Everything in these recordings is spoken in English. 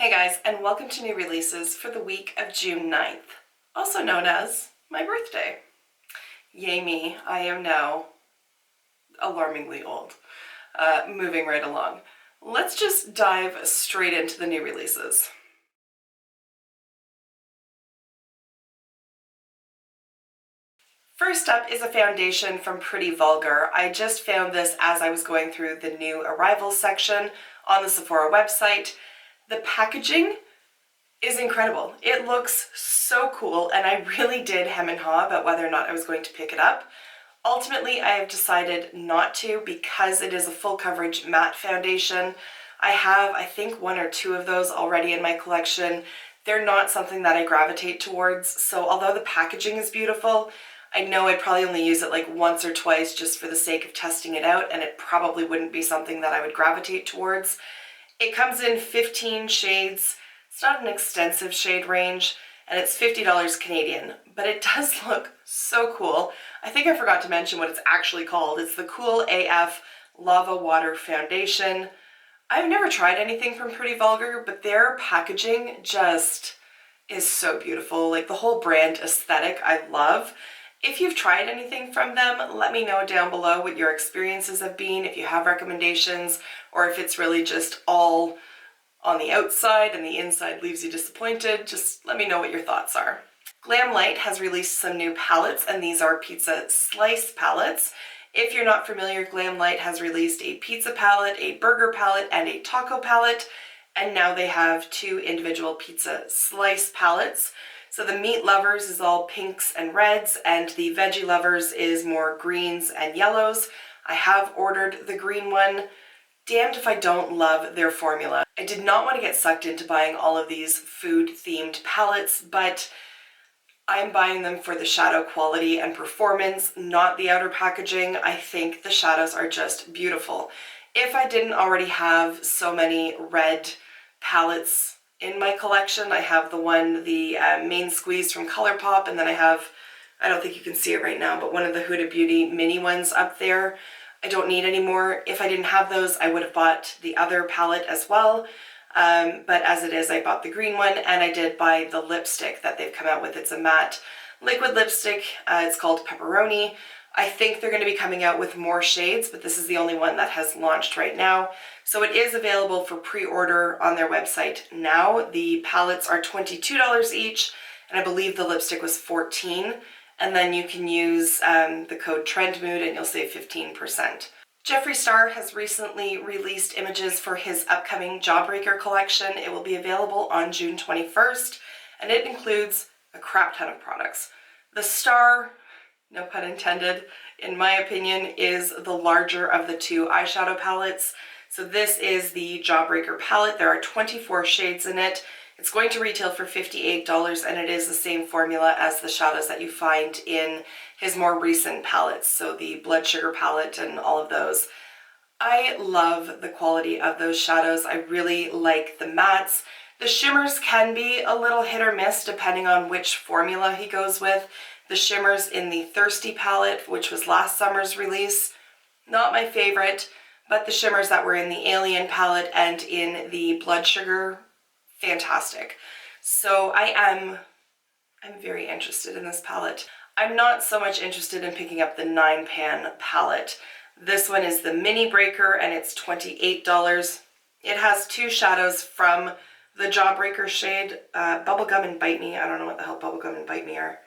Hey guys, and welcome to new releases for the week of June 9th, also known as my birthday. Yay me, I am now alarmingly old. Moving right along. Let's just dive straight into the new releases. First up is a foundation from Pretty Vulgar. I just found this as I was going through the new arrivals section on the Sephora website. The packaging is incredible. It looks so cool, and I really did hem and haw about whether or not I was going to pick it up. Ultimately, I have decided not to because it is a full coverage matte foundation. I have, I think, one or two of those already in my collection. They're not something that I gravitate towards, so although the packaging is beautiful, I know I'd probably only use it like once or twice just for the sake of testing it out, and it probably wouldn't be something that I would gravitate towards. It comes in 15 shades. It's not an extensive shade range, and it's $50 Canadian, but it does look so cool. I think I forgot to mention what it's actually called. It's the Cool AF Lava Water Foundation. I've never tried anything from Pretty Vulgar, but their packaging just is so beautiful. Like the whole brand aesthetic I love. If you've tried anything from them, let me know down below what your experiences have been, if you have recommendations, or if it's really just all on the outside and the inside leaves you disappointed. Just let me know what your thoughts are. Glamlite has released some new palettes, and these are pizza slice palettes. If you're not familiar, Glamlite has released a pizza palette, a burger palette, and a taco palette, and now they have two individual pizza slice palettes. So the meat lovers is all pinks and reds, and the veggie lovers is more greens and yellows. I have ordered the green one. Damned if I don't love their formula. I did not want to get sucked into buying all of these food-themed palettes, but I'm buying them for the shadow quality and performance, not the outer packaging. I think the shadows are just beautiful. If I didn't already have so many red palettes in my collection, I have the main squeeze from ColourPop, and then I have, I don't think you can see it right now, but one of the Huda Beauty mini ones up there. I don't need any more. If I didn't have those, I would have bought the other palette as well. But as it is, I bought the green one, and I did buy the lipstick that they've come out with. It's a matte liquid lipstick. It's called Pepperoni. I think they're going to be coming out with more shades, but this is the only one that has launched right now. So it is available for pre-order on their website now. The palettes are $22 each, and I believe the lipstick was $14. And then you can use the code TRENDMOOD and you'll save 15%. Jeffree Star has recently released images for his upcoming Jawbreaker collection. It will be available on June 21st, and it includes a crap ton of products. The Star, no pun intended, in my opinion, is the larger of the two eyeshadow palettes. So this is the Jawbreaker palette. There are 24 shades in it. It's going to retail for $58, and it is the same formula as the shadows that you find in his more recent palettes, so the Blood Sugar palette and all of those. I love the quality of those shadows. I really like the mattes. The shimmers can be a little hit or miss depending on which formula he goes with. The shimmers in the Thirsty palette, which was last summer's release, not my favorite, but the shimmers that were in the Alien palette and in the Blood Sugar, fantastic. So I'm very interested in this palette. I'm not so much interested in picking up the 9-pan palette. This one is the Mini Breaker, and it's $28. It has two shadows from the Jawbreaker shade, Bubblegum and Bite Me. I don't know what the hell Bubblegum and Bite Me are.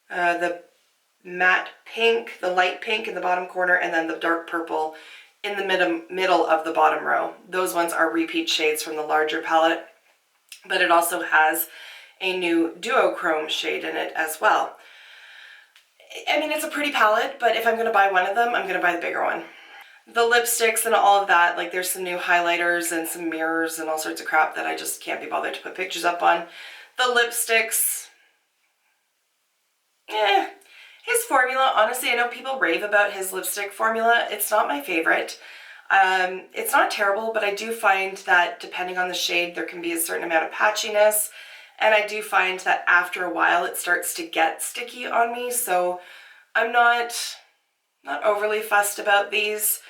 The matte pink, the light pink in the bottom corner, and then the dark purple in the middle of the bottom row. Those ones are repeat shades from the larger palette, but it also has a new duochrome shade in it as well. I mean, it's a pretty palette, but if I'm going to buy one of them, I'm going to buy the bigger one. The lipsticks and all of that, like there's some new highlighters and some mirrors and all sorts of crap that I just can't be bothered to put pictures up on. The lipsticks, his formula, honestly, I know people rave about his lipstick formula. It's not my favorite. It's not terrible, but I do find that depending on the shade, there can be a certain amount of patchiness. And I do find that after a while, it starts to get sticky on me. So I'm not overly fussed about these.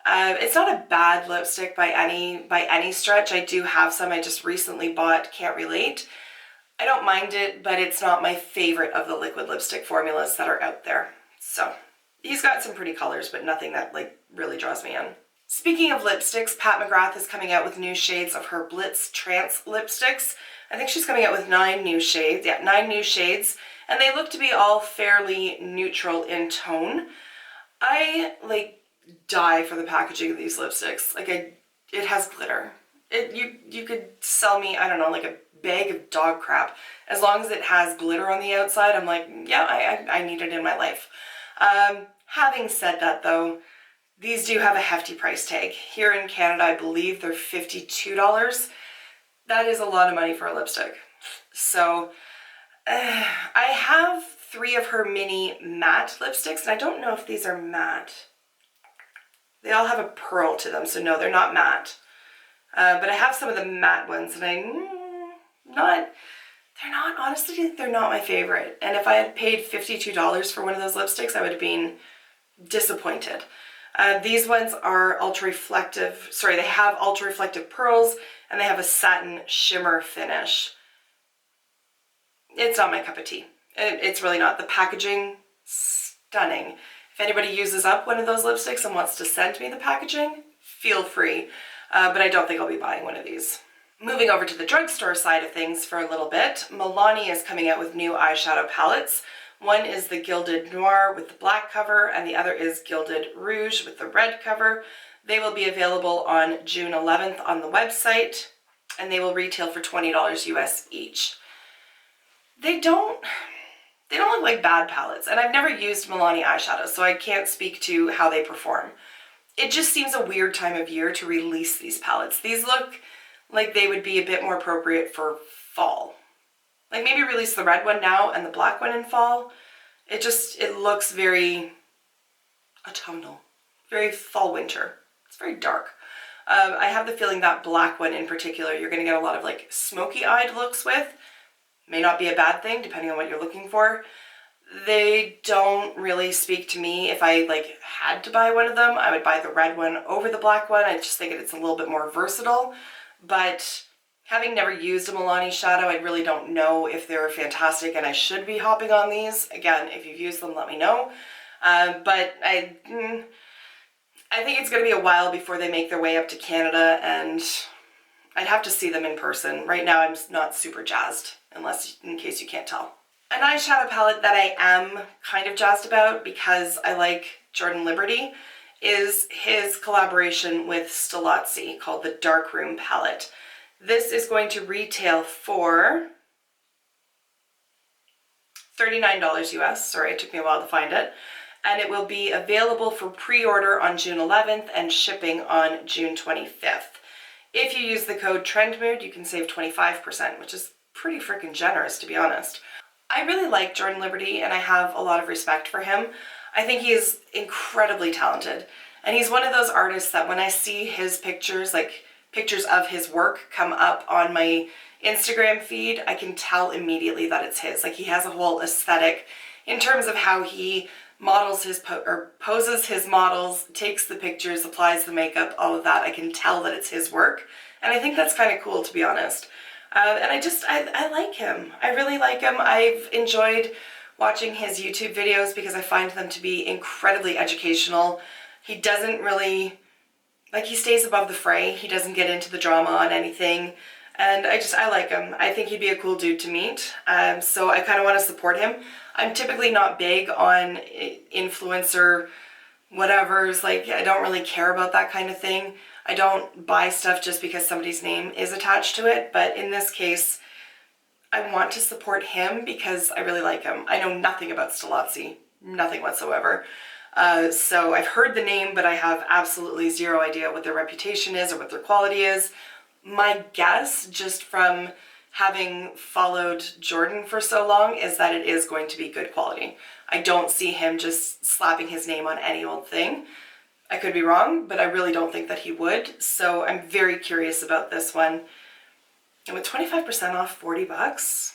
It's not a bad lipstick by any stretch. I do have some I just recently bought, can't relate. I don't mind it, but it's not my favorite of the liquid lipstick formulas that are out there. So he's got some pretty colors, but nothing that like really draws me in. Speaking of lipsticks, Pat McGrath is coming out with new shades of her Blitz Trance lipsticks. I think she's coming out with 9 new shades. Yeah, 9 new shades. And they look to be all fairly neutral in tone. I like die for the packaging of these lipsticks. Like it has glitter. You could sell me, I don't know, like a bag of dog crap. As long as it has glitter on the outside, I'm like, yeah, I need it in my life. Having said that though, these do have a hefty price tag. Here in Canada, I believe they're $52. That is a lot of money for a lipstick. So I have 3 of her mini matte lipsticks, and I don't know if these are matte. They all have a pearl to them, so no, they're not matte. But I have some of the matte ones, and honestly, they're not my favorite. And if I had paid $52 for one of those lipsticks, I would have been disappointed. These ones are ultra reflective. Sorry, they have ultra reflective pearls, and they have a satin shimmer finish. It's not my cup of tea. It's really not. The packaging, stunning. If anybody uses up one of those lipsticks and wants to send me the packaging, feel free. But I don't think I'll be buying one of these. Moving over to the drugstore side of things for a little bit, Milani is coming out with new eyeshadow palettes. One is the Gilded Noir with the black cover, and the other is Gilded Rouge with the red cover. They will be available on June 11th on the website, and they will retail for $20 US each. They don't look like bad palettes, and I've never used Milani eyeshadows, so I can't speak to how they perform. It just seems a weird time of year to release these palettes. These look like they would be a bit more appropriate for fall. Like maybe release the red one now and the black one in fall. It looks very autumnal, very fall winter. It's very dark. I have the feeling that black one in particular, you're gonna get a lot of like smoky-eyed looks with. May not be a bad thing depending on what you're looking for. They don't really speak to me. If I like had to buy one of them, I would buy the red one over the black one. I just think it's a little bit more versatile. But having never used a Milani shadow, I really don't know if they're fantastic and I should be hopping on these. Again, if you've used them, let me know. But I think it's going to be a while before they make their way up to Canada, and I'd have to see them in person. Right now, I'm not super jazzed, in case you can't tell. An eyeshadow palette that I am kind of jazzed about because I like Jordan Liberty is his collaboration with Stilazzi called the Darkroom palette. This is going to retail for $39 US. Sorry, it took me a while to find it. And it will be available for pre-order on June 11th and shipping on June 25th. If you use the code TRENDMOOD, you can save 25%, which is pretty freaking generous, to be honest. I really like Jordan Liberty, and I have a lot of respect for him. I think he is incredibly talented. And he's one of those artists that when I see his pictures, like pictures of his work come up on my Instagram feed, I can tell immediately that it's his. Like he has a whole aesthetic in terms of how he models his poses his models, takes the pictures, applies the makeup, all of that. I can tell that it's his work, and I think that's kind of cool, to be honest. And I like him. I really like him. I've enjoyed watching his YouTube videos because I find them to be incredibly educational. He doesn't really, like, he stays above the fray. He doesn't get into the drama on anything. And I like him. I think he'd be a cool dude to meet. So I kind of want to support him. I'm typically not big on influencer whatevers. Like, I don't really care about that kind of thing. I don't buy stuff just because somebody's name is attached to it. But in this case, I want to support him because I really like him. I know nothing about Stilazzi. Nothing whatsoever. So I've heard the name, but I have absolutely zero idea what their reputation is or what their quality is. My guess, just from having followed Jordan for so long, is that it is going to be good quality. I don't see him just slapping his name on any old thing. I could be wrong, but I really don't think that he would. So I'm very curious about this one. And with 25% off, $40,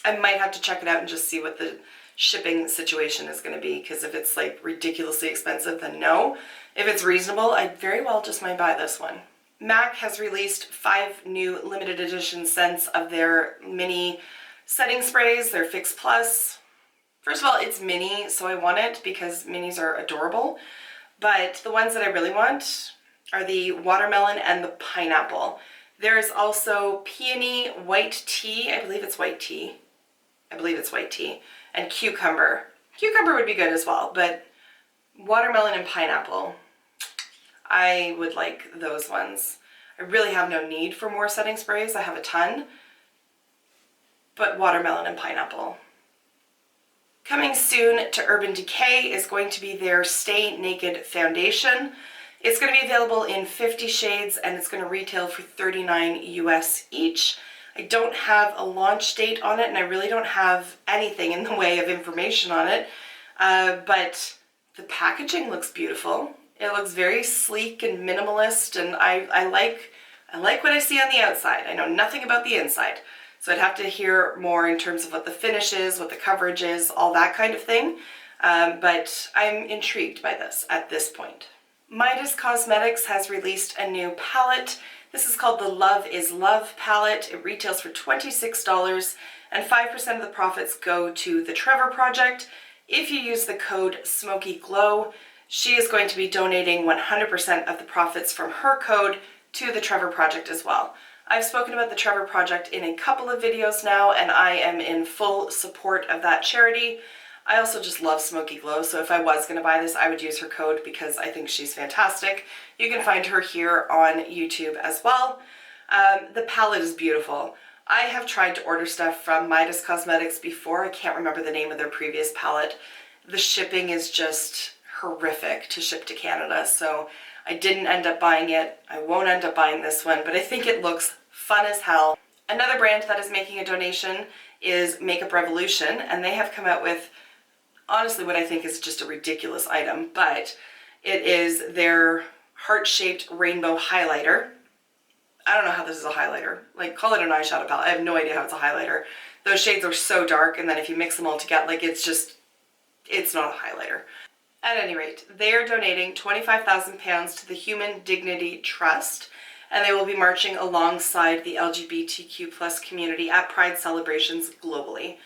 I might have to check it out and just see what the shipping situation is going to be, because if it's like ridiculously expensive, then no. If it's reasonable, I very well just might buy this one. MAC has released 5 new limited edition scents of their mini setting sprays, their Fix Plus. First of all, it's mini, so I want it because minis are adorable. But the ones that I really want are the watermelon and the pineapple. There's also peony, white tea, I believe it's white tea. And cucumber. Cucumber would be good as well, but watermelon and pineapple, I would like those ones. I really have no need for more setting sprays. I have a ton, but watermelon and pineapple. Coming soon to Urban Decay is going to be their Stay Naked Foundation. It's going to be available in 50 shades and it's going to retail for $39 US each. I don't have a launch date on it and I really don't have anything in the way of information on it, but the packaging looks beautiful. It looks very sleek and minimalist, and I like what I see on the outside. I know nothing about the inside, so I'd have to hear more in terms of what the finish is, what the coverage is, all that kind of thing, but I'm intrigued by this at this point. Midas Cosmetics has released a new palette. This is called the Love is Love palette. It retails for $26 and 5% of the profits go to the Trevor Project. If you use the code SMOKYGLOW, she is going to be donating 100% of the profits from her code to the Trevor Project as well. I've spoken about the Trevor Project in a couple of videos now and I am in full support of that charity. I also just love Smoky Glow, so if I was going to buy this, I would use her code because I think she's fantastic. You can find her here on YouTube as well. The palette is beautiful. I have tried to order stuff from Midas Cosmetics before. I can't remember the name of their previous palette. The shipping is just horrific to ship to Canada, so I didn't end up buying it. I won't end up buying this one, but I think it looks fun as hell. Another brand that is making a donation is Makeup Revolution, and they have come out with honestly what I think is just a ridiculous item, but it is their heart-shaped rainbow highlighter. I don't know how this is a highlighter. Like, call it an eyeshadow palette. I have no idea how it's a highlighter. Those shades are so dark, and then if you mix them all together, like, it's not a highlighter. At any rate, they are donating £25,000 to the Human Dignity Trust, and they will be marching alongside the LGBTQ+ community at Pride celebrations globally.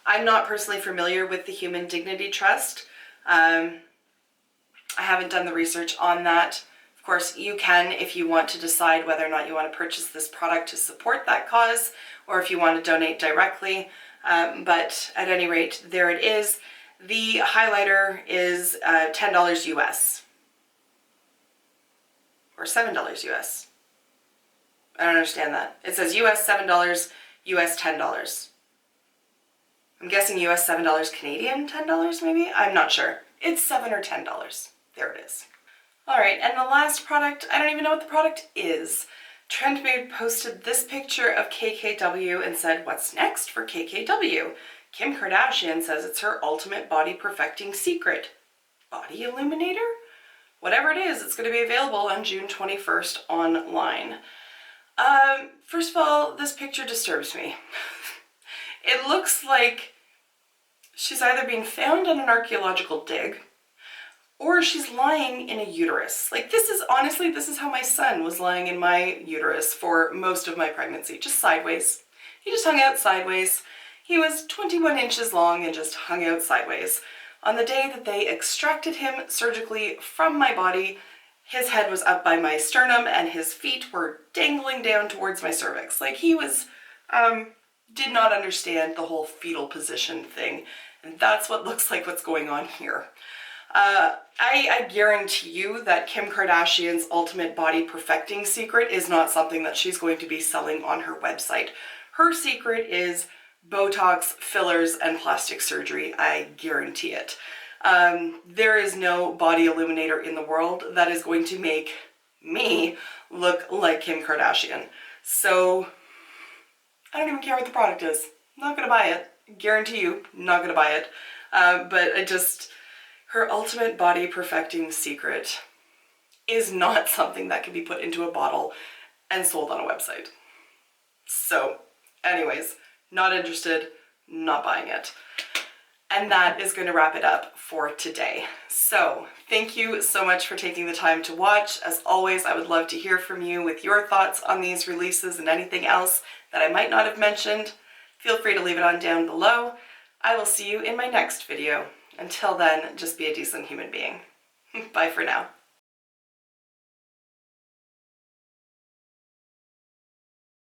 I'm not personally familiar with the Human Dignity Trust. I haven't done the research on that. Of course, you can if you want to decide whether or not you want to purchase this product to support that cause, or if you want to donate directly. But at any rate, there it is. The highlighter is $10 US. Or $7 US. I don't understand that. It says US $7, US $10. I'm guessing US $7 Canadian $10 maybe? I'm not sure. It's $7 or $10. There it is. Alright, and the last product, I don't even know what the product is. Trendmood posted this picture of KKW and said, "What's next for KKW? Kim Kardashian says it's her ultimate body perfecting secret. Body illuminator? Whatever it is, it's going to be available on June 21st online." First of all, this picture disturbs me. It looks like she's either being found on an archaeological dig or she's lying in a uterus. Like, this is how my son was lying in my uterus for most of my pregnancy, just sideways. He just hung out sideways. He was 21 inches long and just hung out sideways. On the day that they extracted him surgically from my body, his head was up by my sternum and his feet were dangling down towards my cervix. Like, he was, did not understand the whole fetal position thing. And that's what looks like what's going on here. I guarantee you that Kim Kardashian's ultimate body perfecting secret is not something that she's going to be selling on her website. Her secret is Botox, fillers, and plastic surgery. I guarantee it. There is no body illuminator in the world that is going to make me look like Kim Kardashian. So I don't even care what the product is. I'm not going to buy it. Guarantee you, not going to buy it. But her ultimate body perfecting secret is not something that can be put into a bottle and sold on a website. So anyways, not interested, not buying it. And that is going to wrap it up for today. So thank you so much for taking the time to watch. As always, I would love to hear from you with your thoughts on these releases and anything else that I might not have mentioned. Feel free to leave it on down below. I will see you in my next video. Until then, just be a decent human being. Bye for now.